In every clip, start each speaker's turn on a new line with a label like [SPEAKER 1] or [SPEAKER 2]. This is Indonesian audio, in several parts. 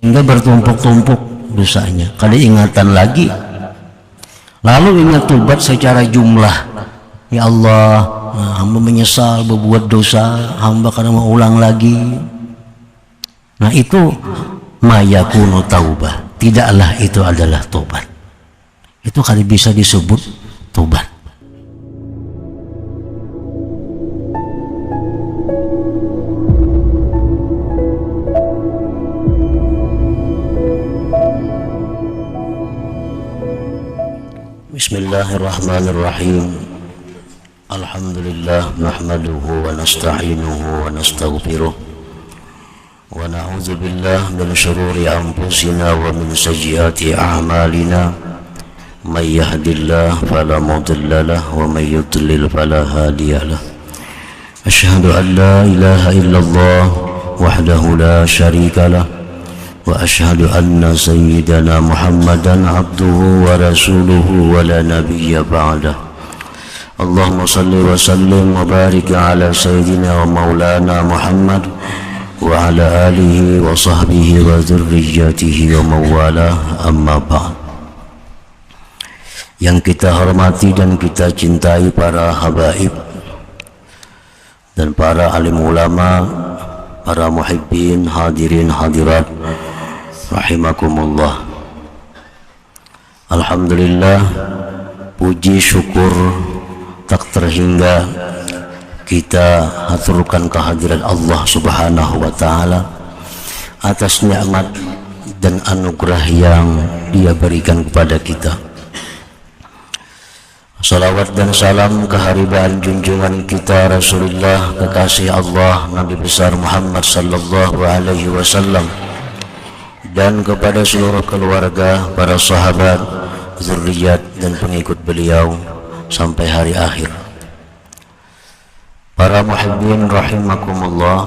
[SPEAKER 1] hingga bertumpuk-tumpuk dosanya. Kada ingatan lagi, lalu ingat tobat secara jumlah. Ya Allah, hamba menyesal berbuat dosa, hamba kada mau ulang lagi. Nah itu mayakunu taubah, tidaklah itu adalah tobat. Itu kada bisa disebut tobat. Bismillahirrahmanirrahim. Alhamdulillah nahmaduhu wa nasta'inuhu wa nastaghfiruh wa na'udzu billahi min shururi anfusina wa min sayyiati a'malina. May yahdihillahu fala mudilla lahu wa may yudlil fala hadiya lahu. Asyhadu an la ilaha illallah wahdahu la syarika lahu wa asyhadu anna sayyidana Muhammadan abduhu wa rasuluhu wa la nabiyya ba'dah. Allahumma salli wa sallim wa barik ala sayyidina wa maulana Muhammad wa ala alihi wa sahbihi wa dzurriyyatihi wa mawalah, amma ba'd. Yang kita hormati dan kita cintai para habaib dan para alim ulama, para muhibbin, hadirin hadirat rahimakumullah. Alhamdulillah, puji syukur tak terhingga kita haturkan kehadiran Allah Subhanahu wa ta'ala atas nikmat dan anugerah yang Dia berikan kepada kita. Salawat dan salam keharibaan junjungan kita Rasulullah, kekasih Allah, Nabi besar Muhammad sallallahu alaihi wasallam, dan kepada seluruh keluarga, para sahabat, zuriat dan pengikut beliau sampai hari akhir. Para muhibbin rahimakumullah.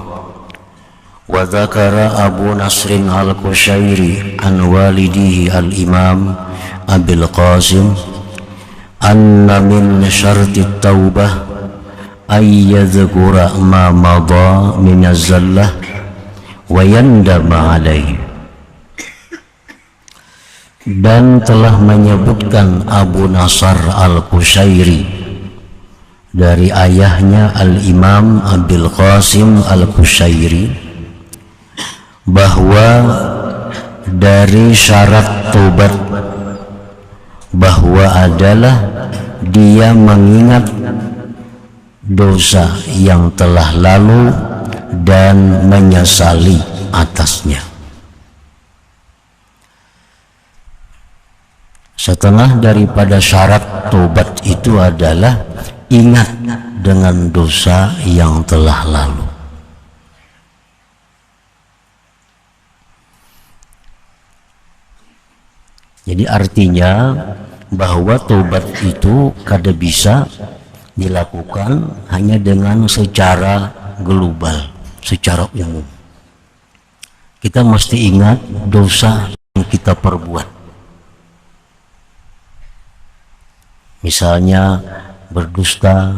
[SPEAKER 1] Wa dzakara Abu Nasrin al-Qushairi an walidihi al-Imam Abil Qasim anna min syarti taubah ay yadhkura ma madha min az-zallah wa yandama alaihi. Dan telah menyebutkan Abu Nasr al-Qushairi dari ayahnya al-Imam Abil Qasim al-Qushairi bahwa dari syarat taubat bahwa adalah dia mengingat dosa yang telah lalu dan menyesali atasnya. Setengah daripada syarat tobat itu adalah ingat dengan dosa yang telah lalu. Jadi artinya bahwa tobat itu kada bisa dilakukan hanya dengan secara global, secara umum. Kita mesti ingat dosa yang kita perbuat. Misalnya berdusta,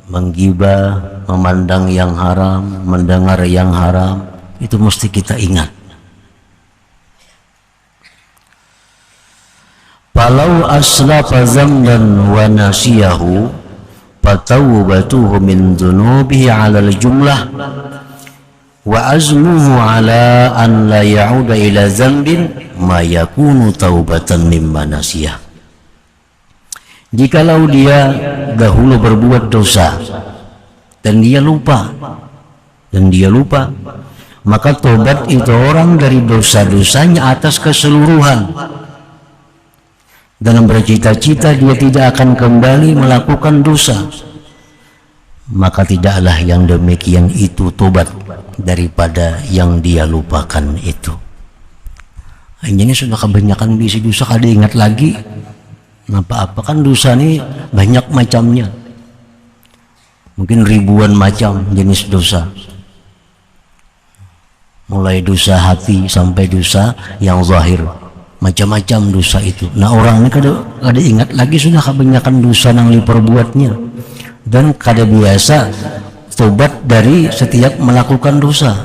[SPEAKER 1] menggibah, memandang yang haram, mendengar yang haram, itu mesti kita ingat. Falau aslafa zamban wa nasiyahu fatawbatuhu min dhunubihi 'ala al-jumlah wa azmuhu 'ala an la ya'uda ila dzambin ma yakunu taubatan mimma nasiyah. Jikalau dia dahulu berbuat dosa dan dia lupa, maka tobat itu orang dari dosa-dosanya atas keseluruhan dan bercita-cita dia tidak akan kembali melakukan dosa, maka tidaklah yang demikian itu tobat daripada yang dia lupakan itu. Ini sudah kebanyakan bisi dosa kada ingat lagi. Apa-apa kan dosa ini banyak macamnya, mungkin ribuan macam jenis dosa, mulai dosa hati sampai dosa yang zahir, macam-macam dosa itu. Nah orang ini kada ingat lagi, sudah kebanyakan dosa yang diperbuatnya dan kada biasa tobat dari setiap melakukan dosa,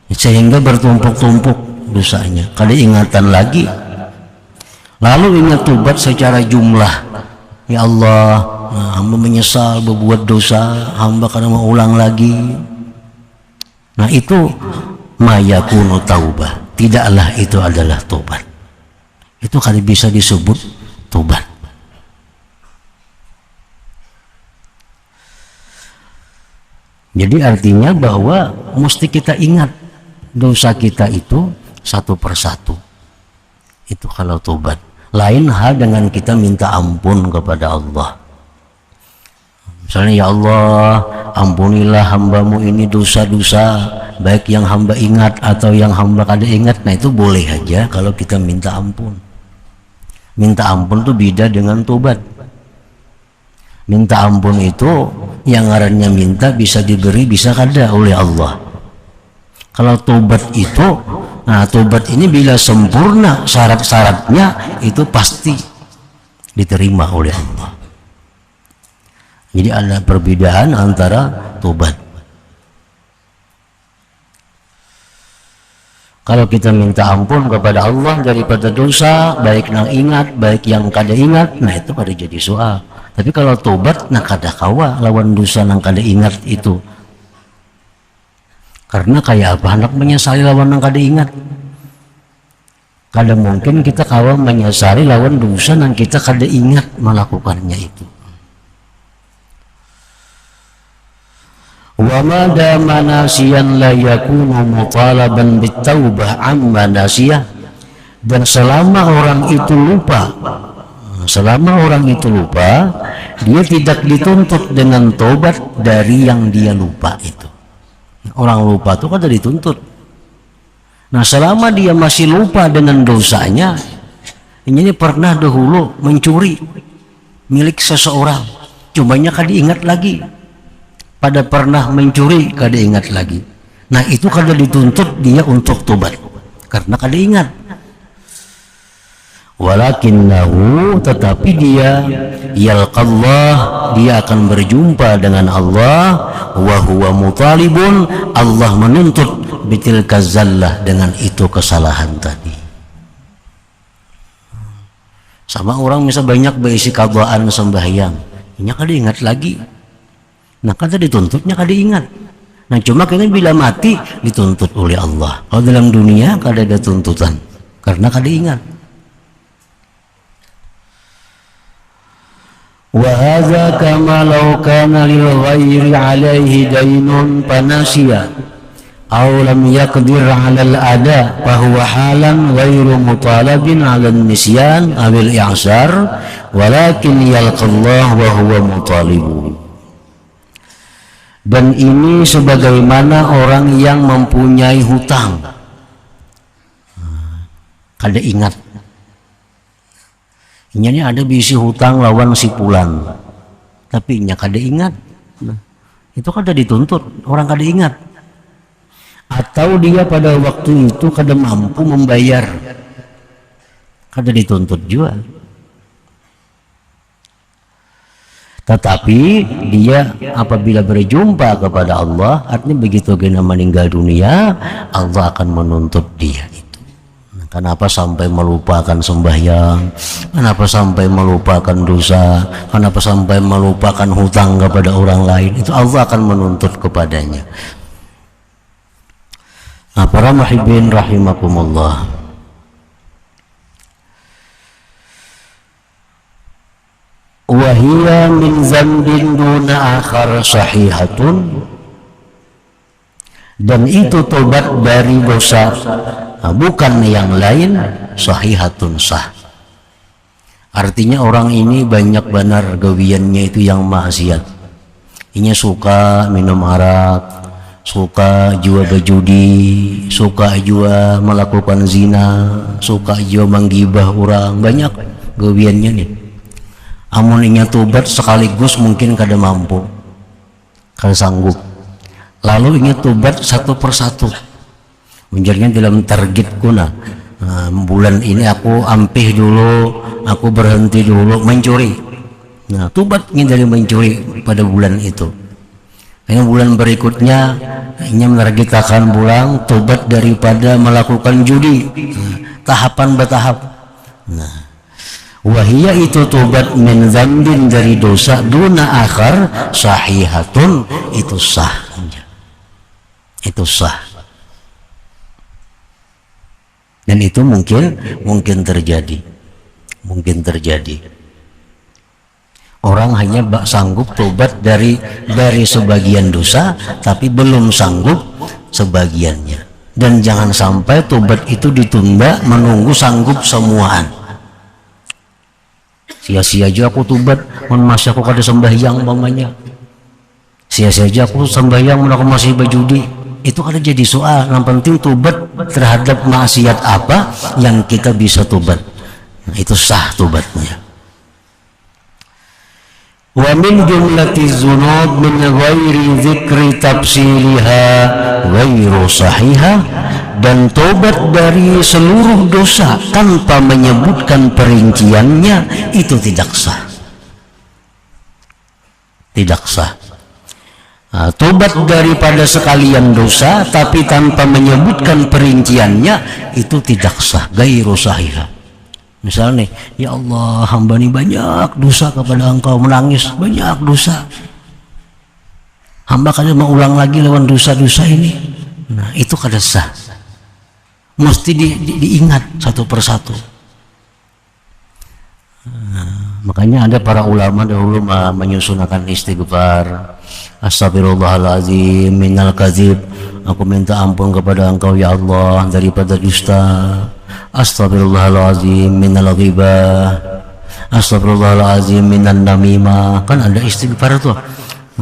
[SPEAKER 1] sehingga bertumpuk-tumpuk dosanya, kada ingatan lagi. Lalu ingat tobat secara jumlah. Ya Allah, hamba menyesal berbuat dosa, hamba kada mau ulang lagi. Nah itu mayakunu taubah. Tidaklah itu adalah tobat. Itu kada bisa disebut tobat. Jadi artinya bahwa mesti kita ingat dosa kita itu satu persatu. Itu kalau tobat. Lain hal dengan kita minta ampun kepada Allah. Misalnya, ya Allah, ampunilah hambamu ini dosa-dosa, baik yang hamba ingat atau yang hamba kada ingat. Nah itu boleh aja kalau kita minta ampun. Minta ampun itu beda dengan tobat. Minta ampun itu yang ngarannya minta bisa diberi, bisa kada oleh Allah. Kalau tobat itu, nah tobat ini bila sempurna syarat-syaratnya itu pasti diterima oleh Allah. Jadi ada perbedaan antara tobat. Kalau kita minta ampun kepada Allah daripada dosa, baik yang ingat, baik yang kada ingat, nah itu kada jadi soal. Tapi kalau tobat, nah kada kawa lawan dosa yang kada ingat itu. Karena kayak apa hendak menyesali lawan yang kada ingat. Kada mungkin kita kawa menyesali lawan dosa yang kita kada ingat melakukannya itu. Wa ma dama nasiyan la yakunu mutalaban bitaubah amma nasiyah. Dan selama orang itu lupa, dia tidak dituntut dengan tobat dari yang dia lupa itu. Orang lupa itu kan dituntut. Nah selama dia masih lupa dengan dosanya, ini pernah dahulu mencuri milik seseorang, cumanya kada ingat lagi. Pada pernah mencuri kada ingat lagi. Nah itu kada dituntut dia untuk tobat karena kada ingat. Walakinnahu, tetapi dia yalqallah, dia akan berjumpa dengan Allah, wa huwa mutalibun, Allah menuntut bitilka zallah, dengan itu kesalahan tadi. Sama orang misal banyak berisi qadaan sembahyang, ini kada ingat lagi. Nah kada dituntutnya kada ingat. Nah cuma kena bila mati dituntut oleh Allah. Kalau dalam dunia kada ada tuntutan karena kada ingat. Wa hadza kama law kana lil ghairi alaihi daynun fanasiya aw lam yaqdir 'ala al-ada fa huwa halan ghairu mutalabin 'ala an-nisyan aw al-i'sar walakin yalqallah wa huwa mutalibun. Dan ini sebagaimana orang yang mempunyai hutang kada ingat. Ini ada bisi hutang lawan si pulan, tapi nya kada ingat. Nah, itu kada dituntut, orang kada ingat. Atau dia pada waktu itu kada mampu membayar, kada dituntut juga. Tetapi dia apabila berjumpa kepada Allah, artinya begitu dia meninggal dunia, Allah akan menuntut dia. Kenapa sampai melupakan sembahyang? Kenapa sampai melupakan dosa? Kenapa sampai melupakan hutang kepada orang lain? Itu Allah akan menuntut kepadanya. Nah, para muhibbin rahimakumullah. Wa hiya min dzambin duna akhar sahihatun. Dan itu tobat dari dosa, bukan yang lain, sahihatun sah. Artinya orang ini banyak benar gawiannya itu yang maksiat. Ini suka minum arak, suka jua berjudi, suka jua melakukan zina, suka jua menggibah orang, banyak gawiannya nih. Amun inya tobat sekaligus mungkin kada mampu, kada sanggup. Lalu ingin tobat satu persatu. Menjadinya dalam targetku bulan ini aku ampih dulu, aku berhenti dulu mencuri. Nah, tobat ingin dari mencuri pada bulan itu. Ini bulan berikutnya ini menargetkan pulang tobat daripada melakukan judi. Tahapan bertahap. Nah, wahia itu tobat min dzambin dari dosa duna akhar sahihatun, itu sah. Itu sah. Dan itu mungkin terjadi. Mungkin terjadi. Orang hanya sanggup tobat dari sebagian dosa, tapi belum sanggup sebagiannya. Dan jangan sampai tobat itu ditunda menunggu sanggup semuaan. Sia-sia aja aku tobat, masih aku kada sembahyang umpamanya. Sia-sia aja aku sembahyang, aku masih berjudi. Itu kada jadi soal. Yang penting tobat terhadap maksiat apa yang kita bisa tobat. Nah, itu sah tobatnya. Wa min jumlati dzunub min ghairi dzikri tafsiliha ghairu sahihah, dan tobat dari seluruh dosa tanpa menyebutkan perinciannya itu tidak sah. Tidak sah. Nah, tobat daripada sekalian dosa tapi tanpa menyebutkan perinciannya itu tidak sah, ghairu sahihah. Misalnya nih, ya Allah, hamba ini banyak dosa kepada Engkau, menangis banyak dosa. Hamba kada mau ulang lagi lawan dosa-dosa ini. Nah, itu kada sah. Mesti diingat satu persatu. Nah, makanya ada para ulama dahulu menyusunkan istighfar. Astagfirullahaladzim minal kadzib. Aku minta ampun kepada Engkau ya Allah daripada dusta. Astagfirullahaladzim minal ghibah. Astagfirullahaladzim minan namimah. Kan ada istighfar tuh.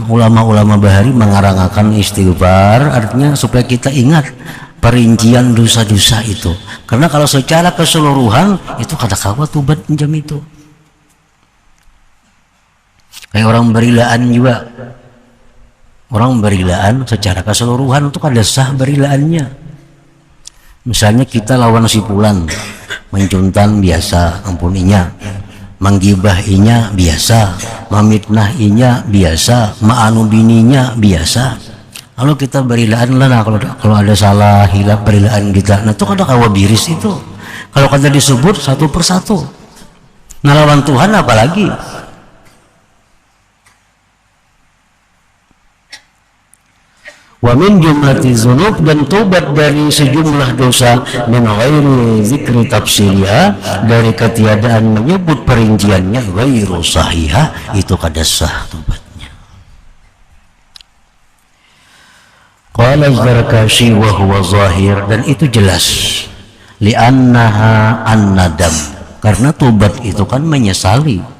[SPEAKER 1] Ulama-ulama bahari mengarangkan istighfar, artinya supaya kita ingat perincian dosa-dosa itu. Karena kalau secara keseluruhan itu kada kawa tobat jam itu. Kayak orang berilaan juga. Orang berilaan secara keseluruhan itu kada sah berilaannya. Misalnya kita lawan si Fulan, mencuntan biasa, ampuninya, manggibahinya biasa, mamitnahinya biasa, ma'anu bininya biasa. Lalu kita berilaan lah, nah, kalau ada salah hilaf berilaan kita, nah itu kada kawa biris itu. Kalau kada disebut satu persatu. Nah lawan Tuhan apalagi? Wa min jumlati dzunub, dan tobat dari sejumlah dosa min ghairi zikri tafsiliha, dari ketiadaan menyebut perinciannya, ghairu sahihah, itu kada sah tobatnya. Qala Az-Zarkashi wa huwa zahir, dan itu jelas, li'annaha an-nadam, karena tobat itu kan menyesali.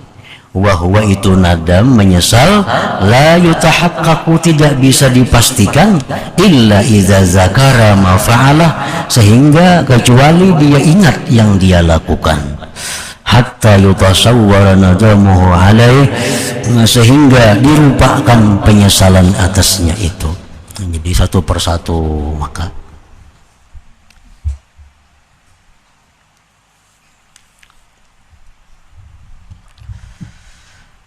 [SPEAKER 1] Wahwa itu nadam, menyesal, la yutahaqqaqu, tidak bisa dipastikan, illa idza zakara ma fa'alah, sehingga kecuali dia ingat yang dia lakukan, hatta yutasawwara nadamuhu alaih, sehingga dirupakan penyesalan atasnya itu. Jadi satu persatu. Maka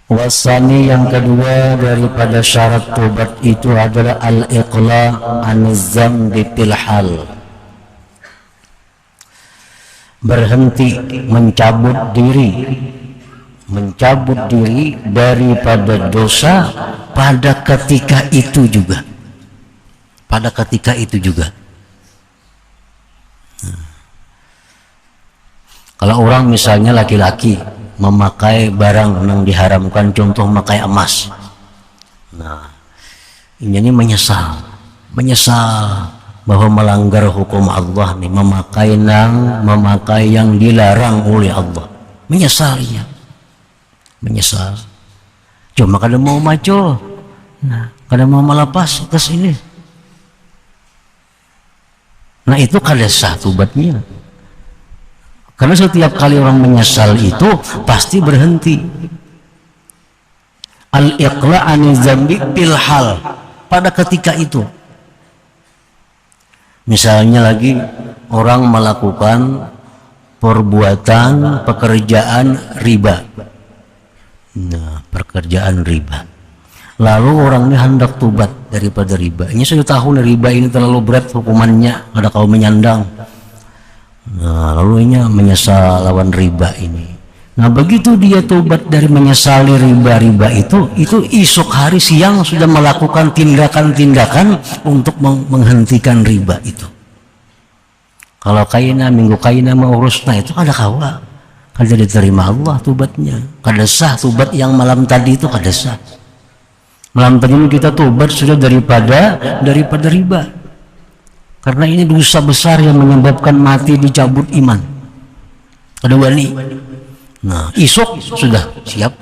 [SPEAKER 1] wasani, yang kedua daripada syarat tobat itu adalah al-iqla' an-dzambi fil hal, berhenti, mencabut diri daripada dosa pada ketika itu juga. Kalau orang misalnya laki-laki memakai barang yang diharamkan, contoh memakai emas, nah ini menyesal bahwa melanggar hukum Allah nih, memakai yang dilarang oleh Allah, menyesal. Cuma kada mau maju, nah kada mau melepas atas ini, nah itu kada sah tobatnya. Karena setiap kali orang menyesal itu pasti berhenti. Al-iqla' anil dzambi fil hal, pada ketika itu. Misalnya lagi orang melakukan pekerjaan riba. Nah, pekerjaan riba. Lalu orang ini hendak tobat daripada riba. Ini sudah tahu riba ini terlalu berat hukumannya, ada kaum menyandang. Nah, lalu ini menyesal lawan riba ini. Nah, begitu dia tobat dari menyesali riba-riba itu esok hari siang sudah melakukan tindakan-tindakan untuk menghentikan riba itu. Kalau kaina minggu kaina mau urusna itu kada kawa, kada diterima Allah tobatnya, kada sah tobat yang malam tadi itu kada sah. Malam tadi kita tobat sudah daripada riba. Karena ini dosa besar yang menyebabkan mati dicabut iman. Ada wani. Nah, esok sudah siap.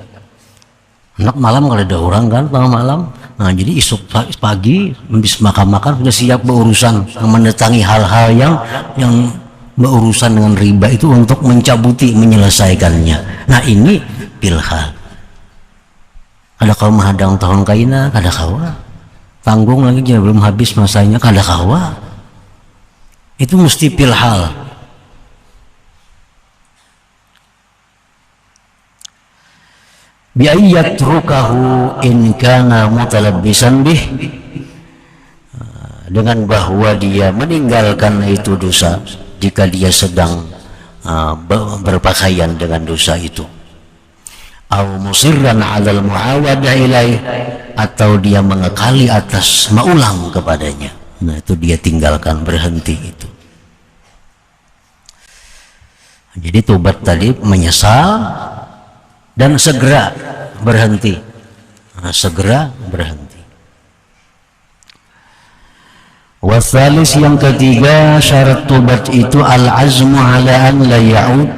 [SPEAKER 1] Anak malam kalau ada orang kan tengah malam. Nah, jadi esok pagi habis makan sudah siap berurusan mendatangi hal-hal yang berurusan dengan riba itu untuk mencabuti, menyelesaikannya. Nah, ini pilhal. Ada kau menghadang tahun kaina, kada kawa. Tanggung lagi dia belum habis masanya, kada kawa. Itu mesti pilhal. Bi'ayyat rukahu in kana mutalabbisan bih, dengan bahwa dia meninggalkan itu dosa jika dia sedang berpakaian dengan dosa itu. Au musirran 'alal muawadah ilaih, atau dia mengekali atas maulang kepadanya. Nah, itu dia tinggalkan, berhenti itu. Jadi tobat tadi menyesal dan segera berhenti. Nah, segera berhenti. Wasalis yang ketiga syarat tobat itu al-azmu ala an la ya'ud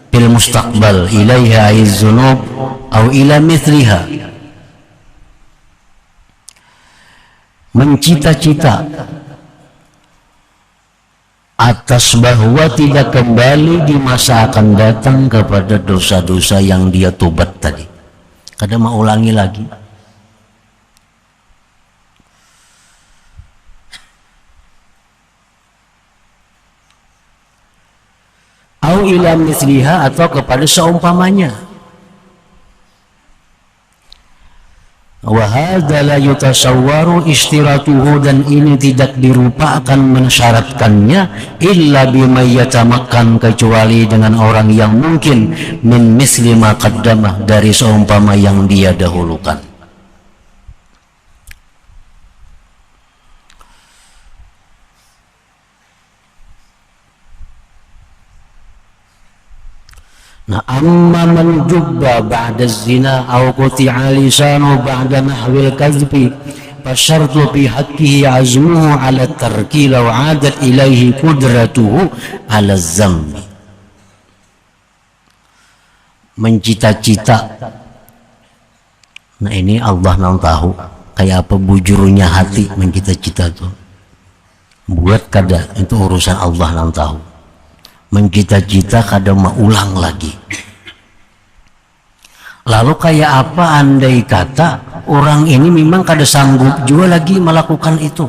[SPEAKER 1] bil mustaqbal ilaiha izzunub au ila mithliha. Mencita-cita atas bahwa tidak kembali di masa akan datang kepada dosa-dosa yang dia tobat tadi. Kada mau ulangi lagi. Au ila misliha, atau kepada seumpamanya. Wa hadza la yutasawwaru istiratuhu, dan ini tidak dirupakan mensyaratkannya illa bima yatamakkan, kecuali dengan orang yang mungkin min misli ma qaddamah, dari seumpama yang dia dahulukan. Nah, amma man jubba ba'da zina aw quti'a lisanu ba'da nahwil kadhbi fasyartu fi haqqihi azmuhu 'ala tarki law 'adat ilaihi qudratuhu 'ala zambi. Mencita-cita. Nah, ini Allah yang tahu kayak apa bujurnya hati mencita-cita tuh. Buat kada, itu urusan Allah yang tahu. Mencita-cita kada mau ulang lagi. Lalu kayak apa andai kata orang ini memang kada sanggup juga lagi melakukan itu.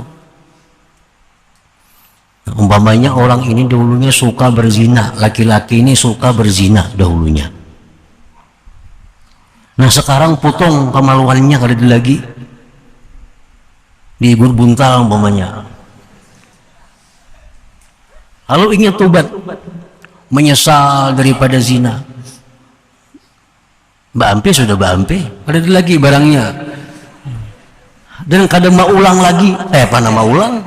[SPEAKER 1] Umpamanya orang ini dahulunya suka berzina, laki-laki ini suka berzina dahulunya. Nah, sekarang potong kemaluannya kada lagi, diigur buntal umpamanya. Lalu ingin tobat, menyesal daripada zina. Bampe sudah bampe, ada lagi barangnya. Dan kadang mau ulang lagi, mana mau ulang?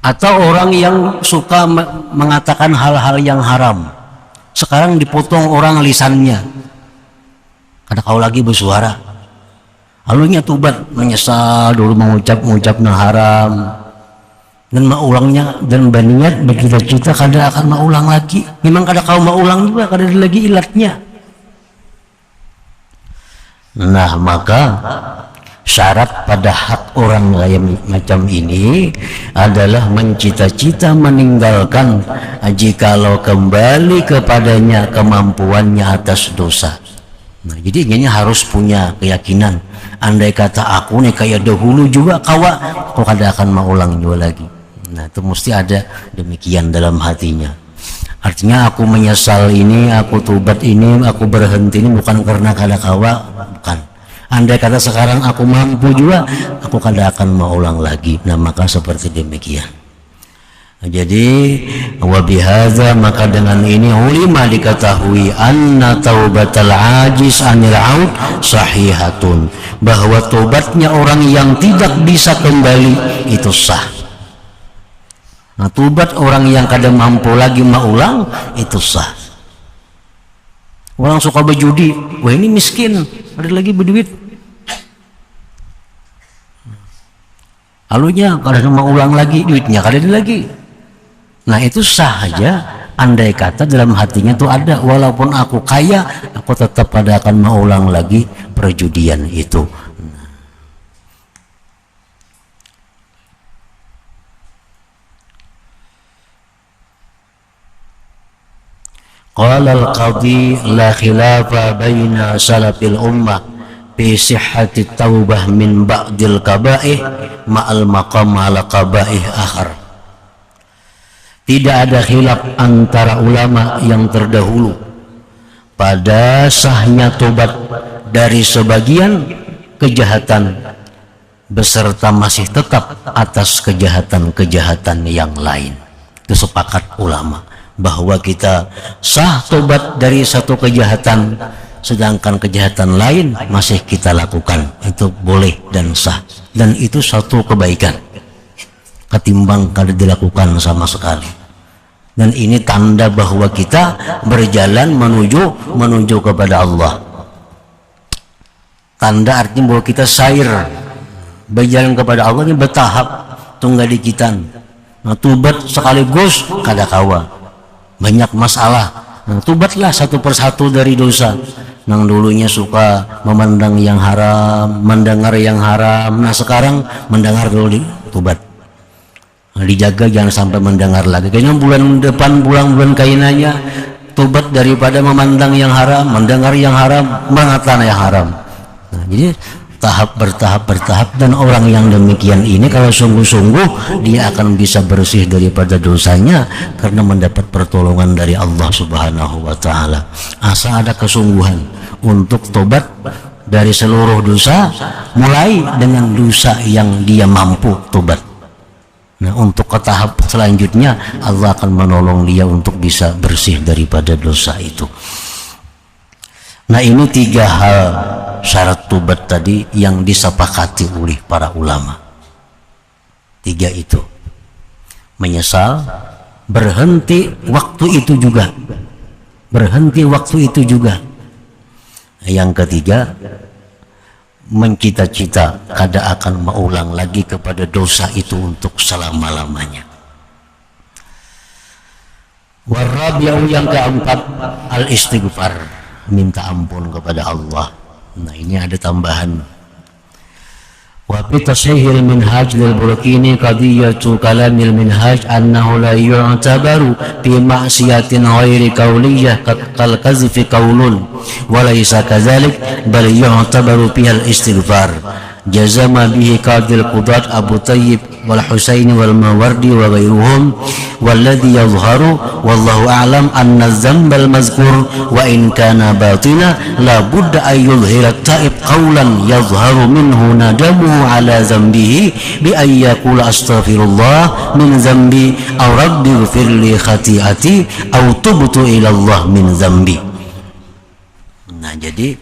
[SPEAKER 1] Atau orang yang suka mengatakan hal-hal yang haram, sekarang dipotong orang lisannya. Kada kau lagi bersuara. Lalunya tobat, menyesal dulu mengucap haram, dan mau ulangnya, dan berniat bercita-cita kada akan mau ulang lagi. Memang kada kau mau ulang juga, kada ada lagi ilatnya. Nah, maka syarat pada hak orang lain macam ini adalah mencita-cita meninggalkan jikalau kembali kepadanya kemampuannya atas dosa. Nah, jadi ini harus punya keyakinan. Andai kata aku nih kayak dahulu juga kawa, kok kada akan mau ulang juga lagi. Nah, itu mesti ada demikian dalam hatinya. Artinya aku menyesal ini, aku tobat ini, aku berhenti ini bukan karena kada kawa, bukan. Andai kata sekarang aku mampu juga, aku kada akan mengulang lagi. Nah maka seperti demikian. Jadi wabihadza, maka dengan ini ulima diketahui anna taubatal ajiz anil aud sahihatun, bahwa tobatnya orang yang tidak bisa kembali itu sah. Nah tobat orang yang kadang mampu lagi maulang itu sah. Orang suka berjudi, wah ini miskin, ada lagi berduit, alunya kadang mau ulang lagi duitnya kadang lagi. Nah itu sah aja andai kata dalam hatinya tuh ada, walaupun aku kaya aku tetap pada akan mengulang lagi perjudian itu. Qala al-qadhi la khilafa baina salafil ummah fi sihhati taubah min ba'dil kaba'ih ma'al maqam ala kaba'ih akhar. Tidak ada khilaf antara ulama yang terdahulu pada sahnya tobat dari sebagian kejahatan beserta masih tetap atas kejahatan-kejahatan yang lain. Itu sepakat ulama bahwa kita sah tobat dari satu kejahatan sedangkan kejahatan lain masih kita lakukan, itu boleh dan sah, dan itu satu kebaikan ketimbang kada dilakukan sama sekali. Dan ini tanda bahwa kita berjalan menuju kepada Allah. Tanda artinya bahwa kita sair berjalan kepada Allah ini bertahap, tunggal dikitan. Nah tobat sekaligus kada kawa, banyak masalah. Nah, tobatlah satu persatu dari dosa. Nang dulunya suka memandang yang haram, mendengar yang haram. Nah sekarang mendengar dulu, tobat. Nah, dijaga jangan sampai mendengar lagi. Kayaknya bulan depan bulan kainanya tobat daripada memandang yang haram, mendengar yang haram, mengatakan yang haram. Nah, jadi tahap bertahap, dan orang yang demikian ini kalau sungguh-sungguh dia akan bisa bersih daripada dosanya karena mendapat pertolongan dari Allah Subhanahu wa taala. Asal ada kesungguhan untuk tobat dari seluruh dosa, mulai dengan dosa yang dia mampu tobat. Nah untuk ke tahap selanjutnya Allah akan menolong dia untuk bisa bersih daripada dosa itu. Nah ini 3 hal syarat tobat tadi yang disepakati oleh para ulama. 3 itu. Menyesal, berhenti waktu itu juga. Yang ketiga, mencita-cita kada akan mengulang lagi kepada dosa itu untuk selama-lamanya. Warabi'u, yang keempat, al-istighfar, minta ampun kepada Allah. Nah ini ada tambahan. Wa fi tasihil minhaj lil Burkini qadiyatu kalamil minhaj annahu la yu'tabaru fi ma'siyatin ghairi qawliyah kal kazfi qawlun wa laysa kadzalik bal yu'tabaru fiha al istighfar. Jazama bihi qadil qudat Abu Tayyib wal Husaini wal Mawardi wa ghairuhum, walladhi yadhharu wallahu a'lam anna dzambal mazkur wa in kana batina la budda ay yudhhira ta'ib qawlan yadhharu minhu nadamuhu ala dzambihi bi ay yaqula astaghfirullah min dzambi aw rabbi ighfir li khati'ati aw tubtu ila Allah min dzambi. Nah jadi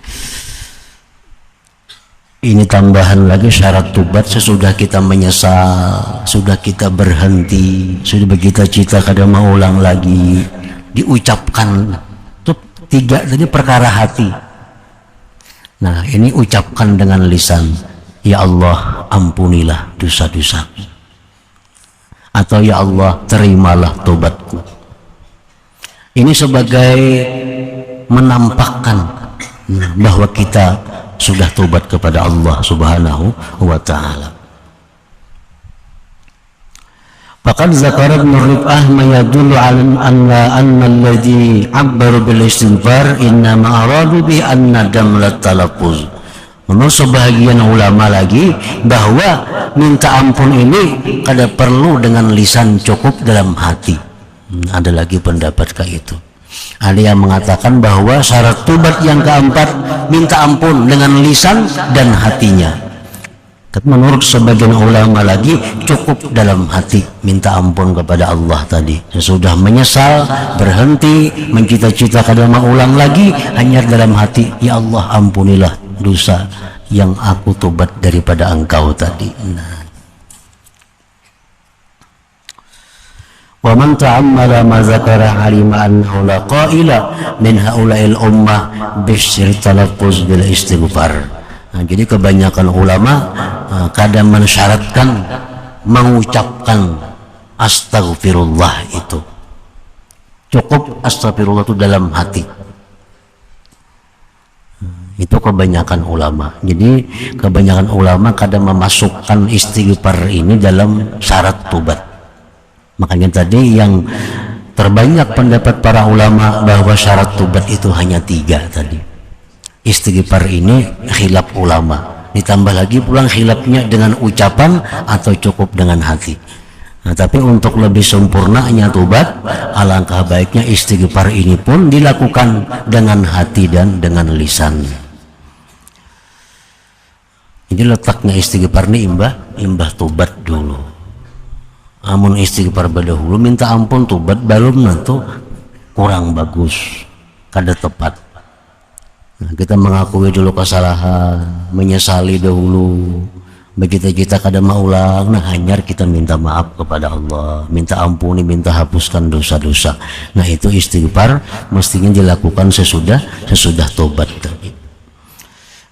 [SPEAKER 1] ini tambahan lagi syarat tobat sesudah kita menyesal, sudah kita berhenti, sudah bercita-cita kada mau ulang lagi, diucapkan. Itu 3 tadi perkara hati. Nah ini ucapkan dengan lisan, ya Allah ampunilah dosa-dosa, atau ya Allah terimalah tobatku. Ini sebagai menampakkan bahwa kita sudah tobat kepada Allah Subhanahu wa ta'ala. Faqad zakara Ibnu Rif'ah ma yadullu ala anna alladhi 'abbaru bil istighfar inna ma aradu bi anna damlat talaffuz. Menurut sebahagian ulama lagi bahwa minta ampun ini kada perlu dengan lisan, cukup dalam hati. Ada lagi pendapat kayak itu. Ada yang mengatakan bahwa syarat tobat yang keempat minta ampun dengan lisan dan hatinya. Tapi menurut sebagian ulama lagi cukup dalam hati minta ampun kepada Allah tadi. Sesudah menyesal, berhenti, mencita-cita kadang mau ulang lagi, hanya dalam hati, ya Allah ampunilah dosa yang aku tobat daripada engkau tadi. Nah. Wa man ta'ammala ma zakara alima annahu la qaila min haula'il ummah bisyir talaffuz bil istighfar. Nah, jadi kebanyakan ulama kadang mensyaratkan mengucapkan astaghfirullah itu. Cukup astaghfirullah itu dalam hati. Itu kebanyakan ulama. Jadi kebanyakan ulama kadang memasukkan istighfar ini dalam syarat tobat. Makanya tadi yang terbanyak pendapat para ulama bahwa syarat tobat itu hanya 3 tadi. Istighfar ini khilaf ulama. Ditambah lagi pulang khilafnya dengan ucapan atau cukup dengan hati. Nah, tapi untuk lebih sempurnanya tobat, alangkah baiknya istighfar ini pun dilakukan dengan hati dan dengan lisan. Jadi letaknya istighfar ini imbah tobat dulu. Amun istighfar dahulu minta ampun tobat belum nanti kurang bagus, kada tepat. Nah, kita mengakui dulu kesalahan, menyesali dahulu, begitu kita kada mau ulang, nah hanyar kita minta maaf kepada Allah, minta ampuni, minta hapuskan dosa-dosa. Nah itu istighfar mestinya dilakukan sesudah tobat tadi.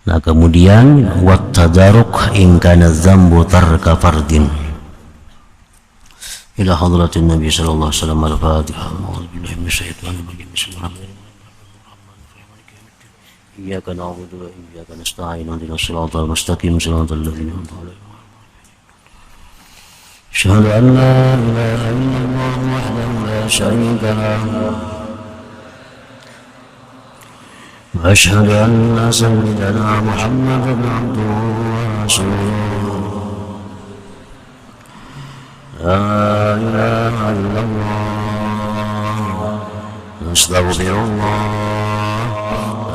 [SPEAKER 1] Nah kemudian wat tadaruk in kana dzambu tarka fardin. إلى حضرة النبي صلى الله عليه وسلم الفاتحة. أعوذ بالله من الشيطان الرجيم. بسم الله الرحمن الرحيم. إياك نعبد وإياك نستعين اهدنا الصراط المستقيم صراط الذين أنعمت عليهم. أشهد أن لا إله إلا الله وحده لا شريك له وأشهد أن سيدنا محمدا عبده ورسوله. لا إله إلا الله نستغفر الله.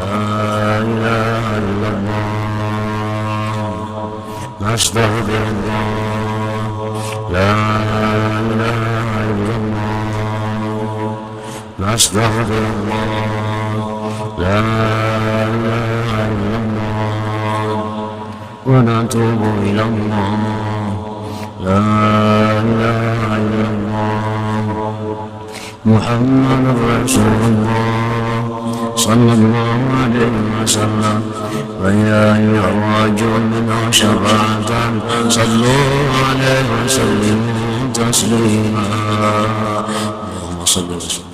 [SPEAKER 1] لا إله إلا الله نستغفر الله. لا إله إلا الله نستغفر الله. لا إله إلا الله ونتوب إلى الله. لا إله إلا الله محمد رسول الله صلى الله عليه وسلم. ويا أيها الرجل منه شفاعة صلوا عليه وسلموا تسليما. اللهم صل وسلم.